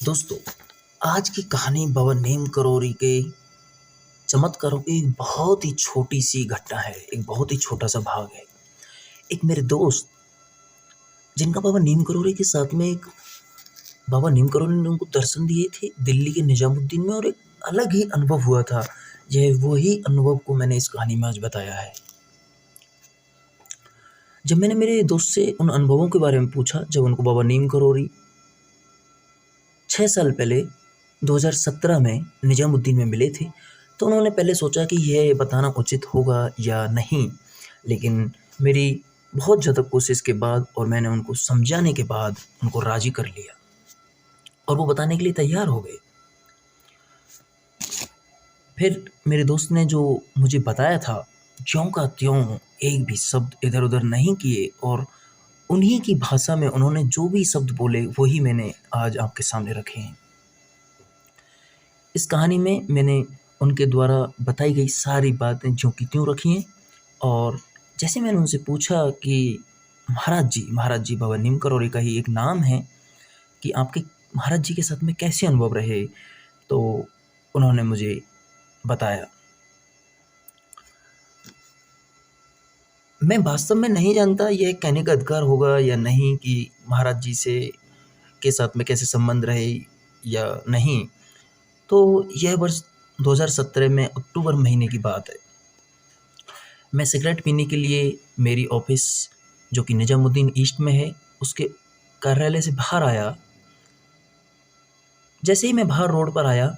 दोस्तों, आज की कहानी बाबा नीम करोली के चमत्कारों की एक बहुत ही छोटी-सी घटना है, एक बहुत ही छोटा-सा भाग है। एक मेरे दोस्त जिनका बाबा नीम करोली के साथ में एक बाबा नीम करोली ने उनको दर्शन दिए थे दिल्ली के निजामुद्दीन में और एक अलग ही अनुभव हुआ था। यह वही अनुभव को मैंने इस कहानी में आज बताया है। जब मैंने मेरे दोस्त से उन अनुभवों के बारे में पूछा, जब उनको बाबा नीम करोली 6 साल पहले 2017 में निजामुद्दीन में मिले थे, तो उन्होंने पहले सोचा कि यह बताना उचित होगा या नहीं, लेकिन मेरी बहुत ज़्यादा कोशिश के बाद और मैंने उनको समझाने के बाद उनको राज़ी कर लिया और वो बताने के लिए तैयार हो गए। फिर मेरे दोस्त ने जो मुझे बताया था, ज्यों का त्यों एक भी शब्द इधर-उधर नहीं किए और उन्हीं की भाषा में उन्होंने जो भी शब्द बोले, वही मैंने आज आपके सामने रखे हैं। इस कहानी में मैंने उनके द्वारा बताई गई सारी बातें ज्यों की त्यों रखी हैं और जैसे मैंने उनसे पूछा कि महाराज जी बाबा नीम करोली का ही एक नाम है कि आपके महाराज जी के साथ में कैसे अनुभव रहे, तो उन्होंने मुझे बताया। मैं वास्तव में नहीं जानता यह कहने का अधिकार होगा या नहीं कि महाराज जी से के साथ में कैसे संबंध रहे या नहीं। तो यह वर्ष 2017 में अक्टूबर महीने की बात है। मैं सिगरेट पीने के लिए मेरी ऑफ़िस जो कि निजामुद्दीन ईस्ट में है, उसके कार्यालय से बाहर आया। जैसे ही मैं बाहर रोड पर आया,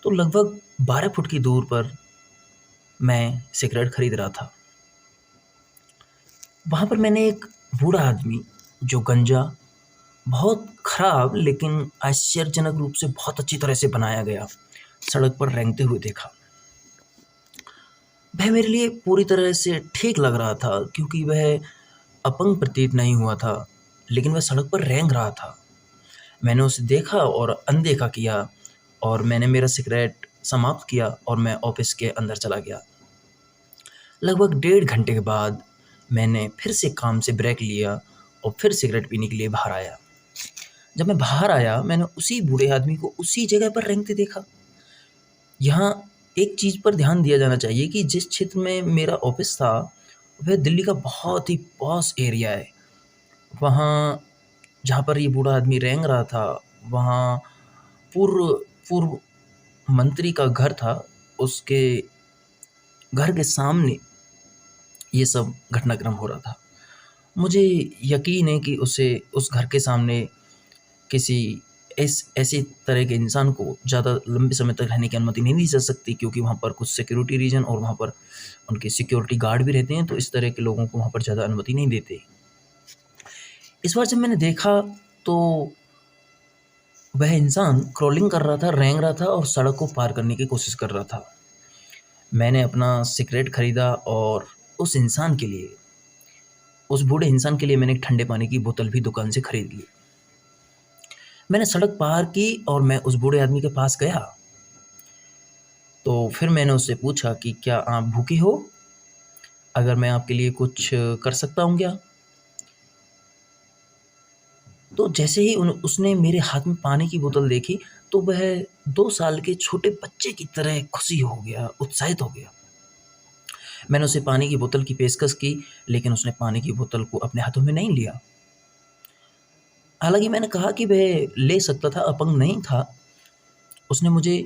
तो लगभग 12 फुट की दूर पर मैं सिगरेट खरीद रहा था। वहाँ पर मैंने एक बूढ़ा आदमी जो गंजा बहुत खराब लेकिन आश्चर्यजनक रूप से बहुत अच्छी तरह से बनाया गया, सड़क पर रेंगते हुए देखा। वह मेरे लिए पूरी तरह से ठीक लग रहा था क्योंकि वह अपंग प्रतीत नहीं हुआ था, लेकिन वह सड़क पर रेंग रहा था। मैंने उसे देखा और अनदेखा किया और मैंने मेरा सिगरेट समाप्त किया और मैं ऑफ़िस के अंदर चला गया। लगभग 1.5 घंटे के बाद मैंने फिर से काम से ब्रेक लिया और फिर सिगरेट पीने के लिए बाहर आया। जब मैं बाहर आया, मैंने उसी बूढ़े आदमी को उसी जगह पर रेंगते देखा। यहाँ एक चीज़ पर ध्यान दिया जाना चाहिए कि जिस क्षेत्र में मेरा ऑफ़िस था, वह दिल्ली का बहुत ही पॉश एरिया है। वहाँ जहाँ पर ये बूढ़ा आदमी रेंग रहा था, वहाँ पूर्व पूर्व मंत्री का घर था। उसके घर के सामने ये सब घटनाक्रम हो रहा था। मुझे यकीन है कि उसे उस घर के सामने किसी ऐसे तरह के इंसान को ज़्यादा लंबे समय तक रहने की अनुमति नहीं दी जा सकती क्योंकि वहाँ पर कुछ सिक्योरिटी रीज़न और वहाँ पर उनके सिक्योरिटी गार्ड भी रहते हैं, तो इस तरह के लोगों को वहाँ पर ज़्यादा अनुमति नहीं देते। इस बार जब मैंने देखा तो वह इंसान क्रॉलिंग कर रहा था, रेंग रहा था और सड़क को पार करने की कोशिश कर रहा था। मैंने अपना सिगरेट खरीदा और उस इंसान के लिए, उस बूढ़े इंसान के लिए मैंने एक ठंडे पानी की बोतल भी दुकान से खरीद ली। मैंने सड़क पार की और मैं उस बूढ़े आदमी के पास गया। तो फिर मैंने उससे पूछा कि क्या आप भूखे हो? अगर मैं आपके लिए कुछ कर सकता हूँ क्या? तो जैसे ही उसने मेरे हाथ में पानी की बोतल देखी, तो वह 2 साल के छोटे बच्चे की तरह खुशी हो गया, उत्साहित हो गया। मैंने उसे पानी की बोतल की पेशकश की, लेकिन उसने पानी की बोतल को अपने हाथों में नहीं लिया। हालाँकि मैंने कहा कि वह ले सकता था, अपंग नहीं था। उसने मुझे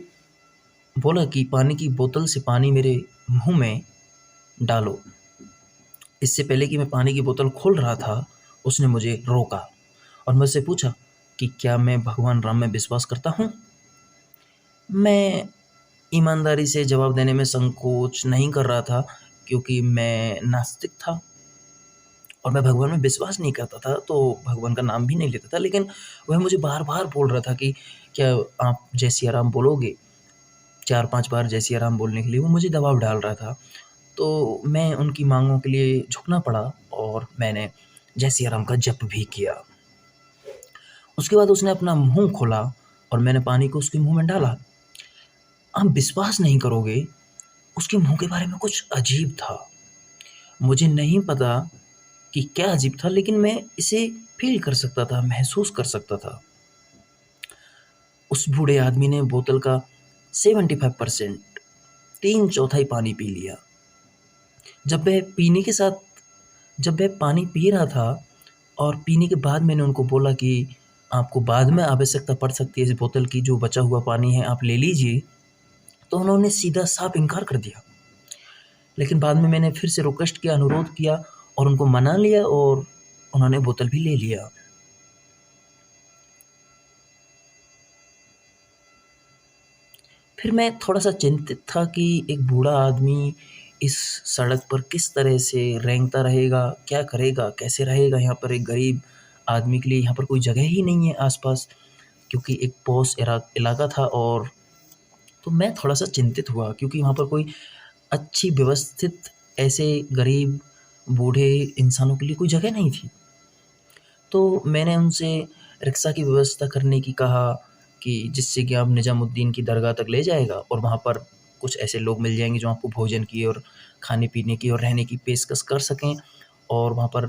बोला कि पानी की बोतल से पानी मेरे मुँह में डालो। इससे पहले कि मैं पानी की बोतल खोल रहा था, उसने मुझे रोका और मुझसे पूछा कि क्या मैं भगवान राम में विश्वास करता हूँ? मैं ईमानदारी से जवाब देने में संकोच नहीं कर रहा था क्योंकि मैं नास्तिक था और मैं भगवान में विश्वास नहीं करता था, तो भगवान का नाम भी नहीं लेता था। लेकिन वह मुझे बार-बार बोल रहा था कि क्या आप जय सिया राम बोलोगे? 4-5 बार जय सिया राम बोलने के लिए वो मुझे दबाव डाल रहा था। तो मैं उनकी माँगों के लिए झुकना पड़ा और मैंने जय सिया राम का जप भी किया। उसके बाद उसने अपना मुँह खोला और मैंने पानी को उसके मुँह में डाला। आप विश्वास नहीं करोगे, उसके मुँह के बारे में कुछ अजीब था। मुझे नहीं पता कि क्या अजीब था, लेकिन मैं इसे फ़ील कर सकता था, महसूस कर सकता था। उस बूढ़े आदमी ने बोतल का 75% 3/4 पानी पी लिया। जब वह पीने के साथ जब वह पानी पी रहा था और पीने के बाद मैंने उनको बोला कि आपको बाद में आवश्यकता पड़ सकती है इस बोतल की, जो बचा हुआ पानी है आप ले लीजिए, तो उन्होंने सीधा साफ इनकार कर दिया। लेकिन बाद में मैंने फिर से रिक्वेस्ट किया, अनुरोध किया और उनको मना लिया और उन्होंने बोतल भी ले लिया। फिर मैं थोड़ा-सा चिंतित था कि एक बूढ़ा आदमी इस सड़क पर किस तरह से रेंगता रहेगा, क्या करेगा, कैसे रहेगा? यहाँ पर एक गरीब आदमी के लिए यहाँ पर कोई जगह ही नहीं है आस-पास, क्योंकि एक पॉश इलाका था। और तो मैं थोड़ा-सा चिंतित हुआ क्योंकि वहाँ पर कोई अच्छी व्यवस्थित ऐसे गरीब बूढ़े इंसानों के लिए कोई जगह नहीं थी। तो मैंने उनसे रिक्शा की व्यवस्था करने की कहा कि जिससे कि आप निज़ामुद्दीन की दरगाह तक ले जाएगा और वहाँ पर कुछ ऐसे लोग मिल जाएँगे जो आपको भोजन की और खाने-पीने की और रहने की पेशकश कर सकें, और वहाँ पर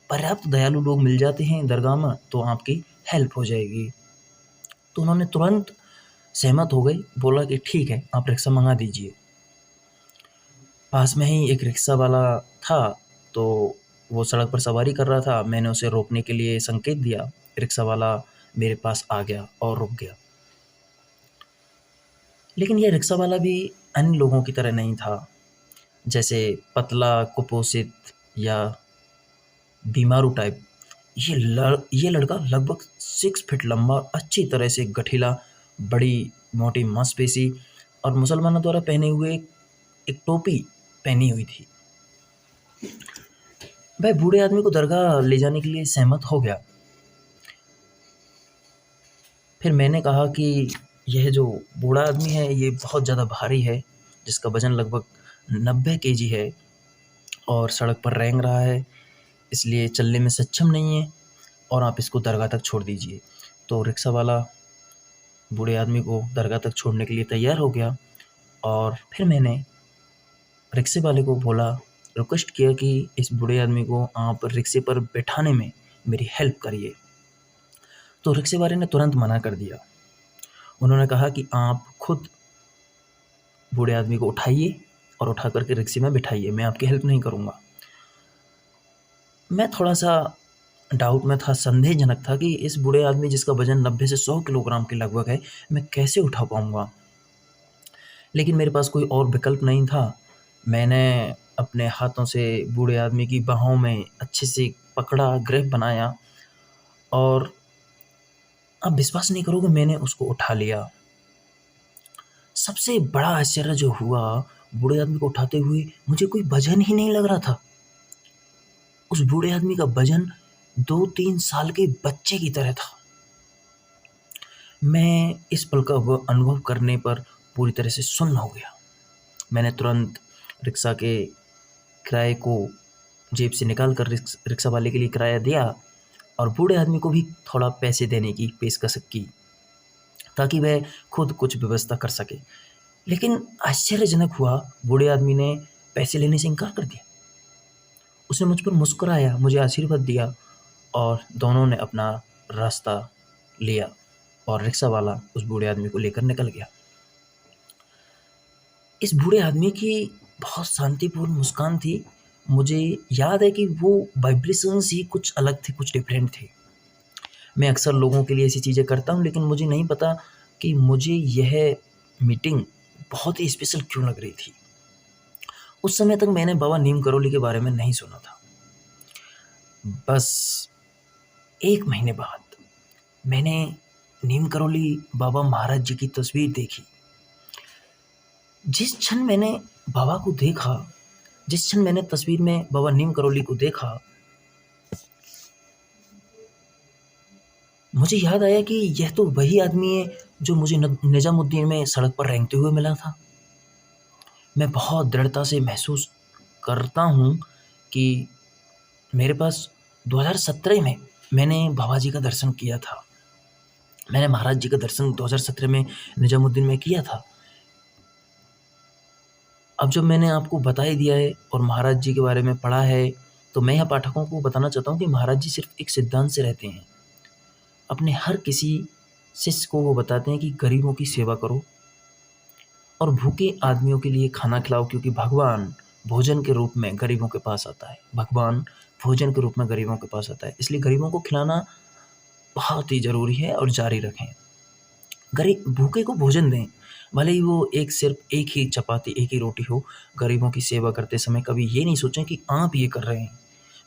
पर्याप्त दयालु लोग मिल जाते हैं दरगाह में, तो आपकी हेल्प हो जाएगी। तो उन्होंने तुरंत सहमत हो गए, बोला कि ठीक है, आप रिक्शा मँगा दीजिए। पास में ही एक रिक्शा वाला था, तो वो सड़क पर सवारी कर रहा था। मैंने उसे रोकने के लिए संकेत दिया। रिक्शा वाला मेरे पास आ गया और रुक गया। लेकिन ये रिक्शा वाला भी अन्य लोगों की तरह नहीं था, जैसे पतला, कुपोषित या बीमारू टाइप। ये लड़का लगभग 6 फीट लंबा, अच्छी तरह से गठीला, बड़ी मोटी मांसपेशी और मुसलमानों द्वारा पहने हुए एक टोपी पहनी हुई थी। वह बूढ़े आदमी को दरगाह ले जाने के लिए सहमत हो गया। फिर मैंने कहा कि यह जो बूढ़ा आदमी है ये बहुत ज़्यादा भारी है, जिसका वज़न लगभग 90 केजी है और सड़क पर रेंग रहा है, इसलिए चलने में सक्षम नहीं है और आप इसको दरगाह तक छोड़ दीजिए। तो रिक्शा वाला बूढ़े आदमी को दरगाह तक छोड़ने के लिए तैयार हो गया और फिर मैंने रिक्शे वाले को बोला, रिक्वेस्ट किया कि इस बूढ़े आदमी को आप रिक्शे पर बैठाने में मेरी हेल्प करिए। तो रिक्शे वाले ने तुरंत मना कर दिया। उन्होंने कहा कि आप खुद बूढ़े आदमी को उठाइए और उठा करके रिक्शे में बिठाइए, मैं आपकी हेल्प नहीं करूँगा। मैं थोड़ा-सा डाउट में था, संदेहजनक था कि इस बूढ़े आदमी जिसका वज़न 90 से 100 किलोग्राम के लगभग है, मैं कैसे उठा पाऊँगा? लेकिन मेरे पास कोई और विकल्प नहीं था। मैंने अपने हाथों से बूढ़े आदमी की बाहों में अच्छे से पकड़ा, ग्रिप बनाया और आप विश्वास नहीं करोगे, मैंने उसको उठा लिया। सबसे बड़ा आश्चर्य जो हुआ, बूढ़े आदमी को उठाते हुए मुझे कोई वज़न ही नहीं लग रहा था। उस बूढ़े आदमी का वज़न 2-3 साल के बच्चे की तरह था। मैं इस पल का अनुभव करने पर पूरी तरह से सुन्न हो गया। मैंने तुरंत रिक्शा के किराए को जेब से निकाल कर रिक्शा वाले के लिए किराया दिया और बूढ़े आदमी को भी थोड़ा पैसे देने की पेशकश की, ताकि वह खुद कुछ व्यवस्था कर सके। लेकिन आश्चर्यजनक हुआ, बूढ़े आदमी ने पैसे लेने से इनकार कर दिया। उसने मुझ पर मुस्कुराया, मुझे आशीर्वाद दिया और दोनों ने अपना रास्ता लिया और रिक्शा वाला उस बूढ़े आदमी को लेकर निकल गया। इस बूढ़े आदमी की बहुत शांतिपूर्ण मुस्कान थी। मुझे याद है कि वो वाइब्रेशंस ही कुछ अलग थे, कुछ डिफरेंट थे। मैं अक्सर लोगों के लिए ऐसी चीज़ें करता हूँ, लेकिन मुझे नहीं पता कि मुझे यह मीटिंग बहुत ही स्पेशल क्यों लग रही थी। उस समय तक मैंने बाबा नीम करोली के बारे में नहीं सुना था। बस 1 महीने बाद मैंने नीम करोली बाबा महाराज जी की तस्वीर देखी। जिस क्षण मैंने बाबा को देखा, जिस क्षण मैंने तस्वीर में बाबा नीम करोली को देखा, मुझे याद आया कि यह तो वही आदमी है जो मुझे निजामुद्दीन में सड़क पर रेंगते हुए मिला था। मैं बहुत दृढ़ता से महसूस करता हूँ कि मेरे पास 2017 में मैंने बाबा जी का दर्शन किया था। मैंने महाराज जी का दर्शन 2017 में निजामुद्दीन में किया था। अब जब मैंने आपको बता ही दिया है और महाराज जी के बारे में पढ़ा है, तो मैं यहाँ पाठकों को बताना चाहता हूँ कि महाराज जी सिर्फ एक सिद्धांत से रहते हैं। अपने हर किसी शिष्य को वो बताते हैं कि गरीबों की सेवा करो और भूखे आदमियों के लिए खाना खिलाओ, क्योंकि भगवान भोजन के रूप में गरीबों के पास आता है। भगवान भोजन के रूप में गरीबों के पास आता है, इसलिए गरीबों को खिलाना बहुत ही ज़रूरी है और जारी रखें। गरीब भूखे को भोजन दें, भले ही वो सिर्फ एक ही चपाती, एक ही रोटी हो। गरीबों की सेवा करते समय कभी ये नहीं सोचें कि आप ये कर रहे हैं।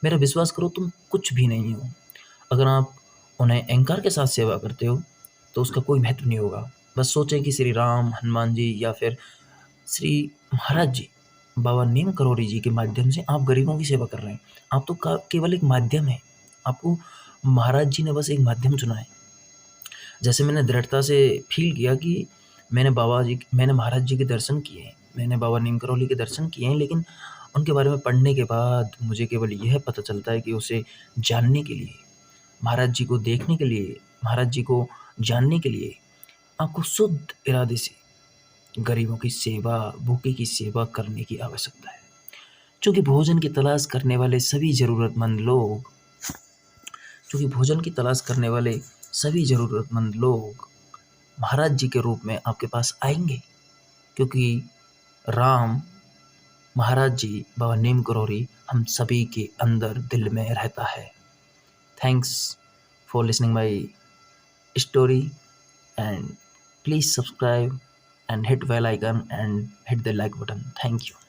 मेरा विश्वास करो, तुम कुछ भी नहीं हो। अगर आप उन्हें अहंकार के साथ सेवा करते हो तो उसका कोई महत्व नहीं होगा। बस सोचें कि श्री राम, हनुमान जी या फिर श्री महाराज जी, बाबा नीम करोड़ी जी के माध्यम से आप गरीबों की सेवा कर रहे हैं। आप तो केवल एक माध्यम है। आपको महाराज जी ने बस एक माध्यम चुना है। जैसे मैंने दृढ़ता से फ़ील किया कि मैंने महाराज जी के दर्शन किए हैं, मैंने बाबा नीम करौली के दर्शन किए हैं, लेकिन उनके बारे में पढ़ने के बाद मुझे केवल यह पता चलता है कि उसे जानने के लिए, महाराज जी को देखने के लिए, महाराज जी को जानने के लिए आपको शुद्ध इरादे से गरीबों की सेवा, भूखे की सेवा करने की आवश्यकता है। चूँकि भोजन की तलाश करने वाले सभी ज़रूरतमंद लोग महाराज जी के रूप में आपके पास आएंगे, क्योंकि राम, महाराज जी, बाबा नीम करौरी हम सभी के अंदर दिल में रहता है। Thanks for listening my story and please subscribe and hit bell icon and hit the like button. Thank you.